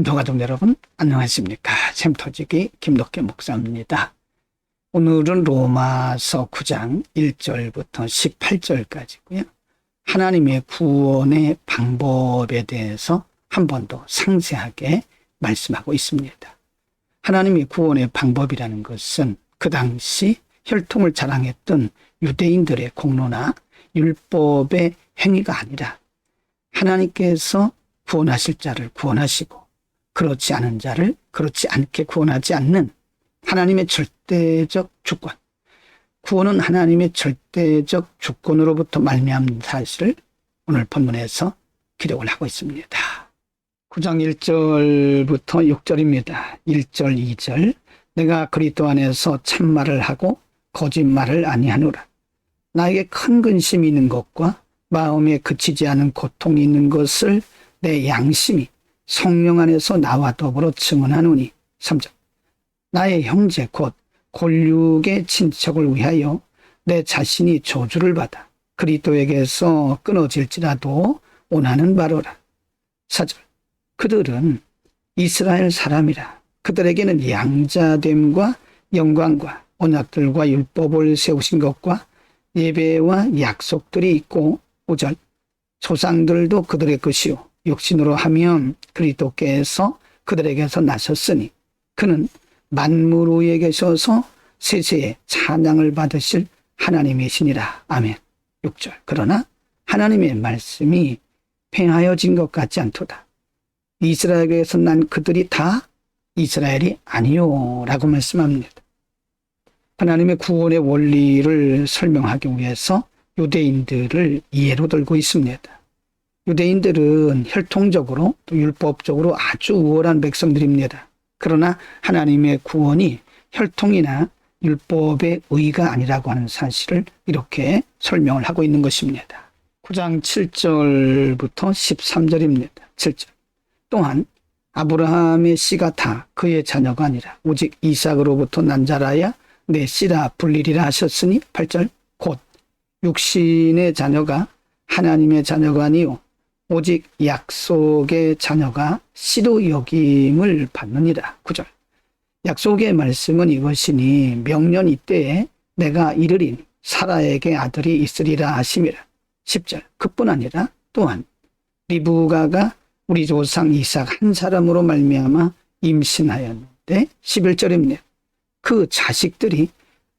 김토가족 여러분 안녕하십니까. 샘터지기 김덕계 목사입니다. 오늘은 로마서 9장 1절부터 18절까지고요. 하나님의 구원의 방법에 대해서 한 번 더 상세하게 말씀하고 있습니다. 하나님의 구원의 방법이라는 것은 그 당시 혈통을 자랑했던 유대인들의 공로나 율법의 행위가 아니라 하나님께서 구원하실 자를 구원하시고 그렇지 않은 자를 그렇지 않게 구원하지 않는 하나님의 절대적 주권, 구원은 하나님의 절대적 주권으로부터 말미암는 사실을 오늘 본문에서 기록을 하고 있습니다. 9장 1절부터 6절입니다. 1절, 2절. 내가 그리스도 안에서 참말을 하고 거짓말을 아니하노라. 나에게 큰 근심이 있는 것과 마음에 그치지 않은 고통이 있는 것을 내 양심이 성령 안에서 나와 더불어 증언하노니. 3절. 나의 형제 곧 골육의 친척을 위하여 내 자신이 저주를 받아 그리스도에게서 끊어질지라도 원하는 바로라. 4절. 그들은 이스라엘 사람이라. 그들에게는 양자됨과 영광과 언약들과 율법을 세우신 것과 예배와 약속들이 있고. 5절. 조상들도 그들의 것이요 육신으로 하면 그리스도께서 그들에게서 나셨으니 그는 만물 위에 계셔서 세세에 찬양을 받으실 하나님이시니라. 아멘. 6절. 그러나 하나님의 말씀이 팽하여진 것 같지 않도다. 이스라엘에게서 난 그들이 다 이스라엘이 아니요 라고 말씀합니다. 하나님의 구원의 원리를 설명하기 위해서 유대인들을 예로 들고 있습니다. 유대인들은 혈통적으로 또 율법적으로 아주 우월한 백성들입니다. 그러나 하나님의 구원이 혈통이나 율법의 의가 아니라고 하는 사실을 이렇게 설명을 하고 있는 것입니다. 9장 7절부터 13절입니다. 7절. 또한 아브라함의 씨가 다 그의 자녀가 아니라 오직 이삭으로부터 난 자라야 내 씨라 불리리라 하셨으니. 8절. 곧 육신의 자녀가 하나님의 자녀가 아니요 오직 약속의 자녀가 씨로 여김을 받느니라. 9절. 약속의 말씀은 이것이니 명년 이때에 내가 이르리니 사라에게 아들이 있으리라 하심이라. 10절. 그뿐 아니라 또한 리브가가 우리 조상 이삭 한 사람으로 말미암아 임신하였는데. 11절입니다. 그 자식들이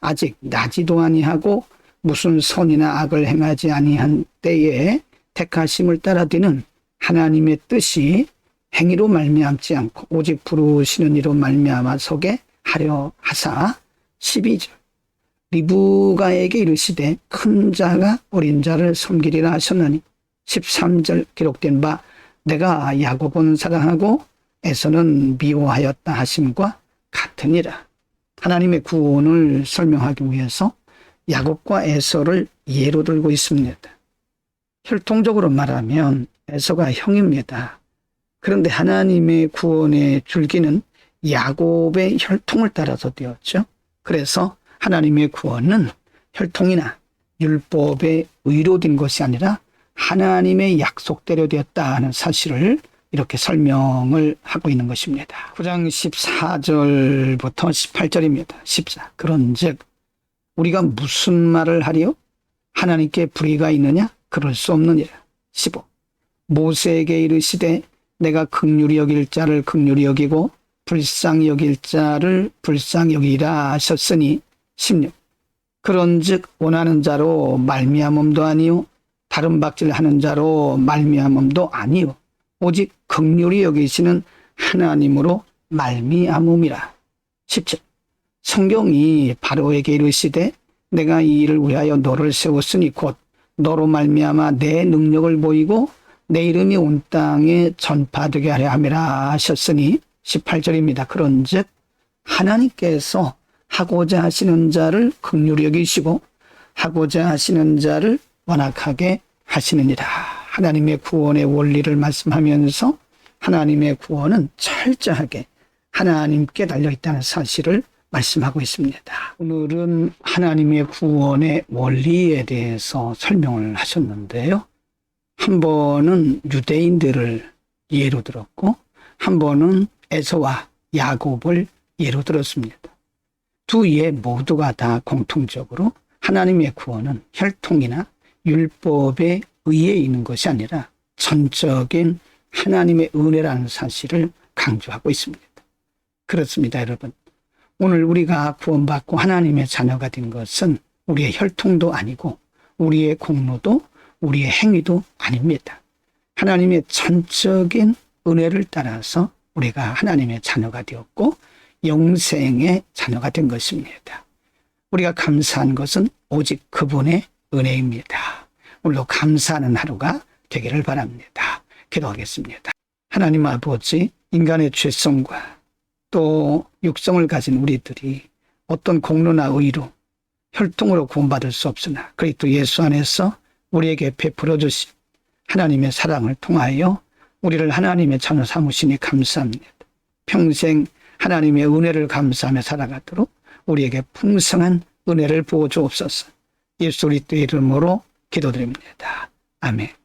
아직 나지도 아니하고 무슨 선이나 악을 행하지 아니한 때에 택하심을 따라 되는 하나님의 뜻이 행위로 말미암지 않고 오직 부르시는 이로 말미암아 서게 하려 하사. 12절. 리브가에게 이르시되 큰 자가 어린 자를 섬기리라 하셨나니. 13절 기록된 바 내가 야곱은 사랑하고 에서는 미워하였다 하심과 같으니라. 하나님의 구원을 설명하기 위해서 야곱과 에서를 예로 들고 있습니다. 혈통적으로 말하면 에서가 형입니다. 그런데 하나님의 구원의 줄기는 야곱의 혈통을 따라서 되었죠. 그래서 하나님의 구원은 혈통이나 율법의 의로 된 것이 아니라 하나님의 약속대로 되었다 하는 사실을 이렇게 설명을 하고 있는 것입니다. 9장 14절부터 18절입니다. 14. 그런즉 우리가 무슨 말을 하리요? 하나님께 불의가 있느냐? 그럴 수 없느니라. 15. 모세에게 이르시되 내가 긍휼히 여길 자를 긍휼히 여기고 불쌍히 여길 자를 불쌍히 여기라 하셨으니. 16. 그런즉 원하는 자로 말미암음도 아니요 다른 박질하는 자로 말미암음도 아니요 오직 긍휼히 여기시는 하나님으로 말미암음이라. 17. 성경이 바로에게 이르시되 내가 이 일을 위하여 너를 세웠으니 곧 너로 말미암아 내 능력을 보이고 내 이름이 온 땅에 전파되게 하려 함이라 하셨으니. 18절입니다. 그런즉 하나님께서 하고자 하시는 자를 긍휼히 여기시고 하고자 하시는 자를 완악하게 하시느니라. 하나님의 구원의 원리를 말씀하면서 하나님의 구원은 철저하게 하나님께 달려있다는 사실을 말씀하고 있습니다. 오늘은 하나님의 구원의 원리에 대해서 설명을 하셨는데요. 한 번은 유대인들을 예로 들었고 한 번은 에서와 야곱을 예로 들었습니다. 두 예 모두가 다 공통적으로 하나님의 구원은 혈통이나 율법에 의해 있는 것이 아니라 전적인 하나님의 은혜라는 사실을 강조하고 있습니다. 그렇습니다, 여러분. 오늘 우리가 구원받고 하나님의 자녀가 된 것은 우리의 혈통도 아니고 우리의 공로도 우리의 행위도 아닙니다. 하나님의 전적인 은혜를 따라서 우리가 하나님의 자녀가 되었고 영생의 자녀가 된 것입니다. 우리가 감사한 것은 오직 그분의 은혜입니다. 오늘도 감사하는 하루가 되기를 바랍니다. 기도하겠습니다. 하나님 아버지, 인간의 죄성과 또 육성을 가진 우리들이 어떤 공로나 의로 혈통으로 구원받을 수 없으나 그리스도 예수 안에서 우리에게 베풀어 주신 하나님의 사랑을 통하여 우리를 하나님의 자녀 삼으시니 감사합니다. 평생 하나님의 은혜를 감사하며 살아가도록 우리에게 풍성한 은혜를 부어 주옵소서. 예수 그리스도의 이름으로 기도드립니다. 아멘.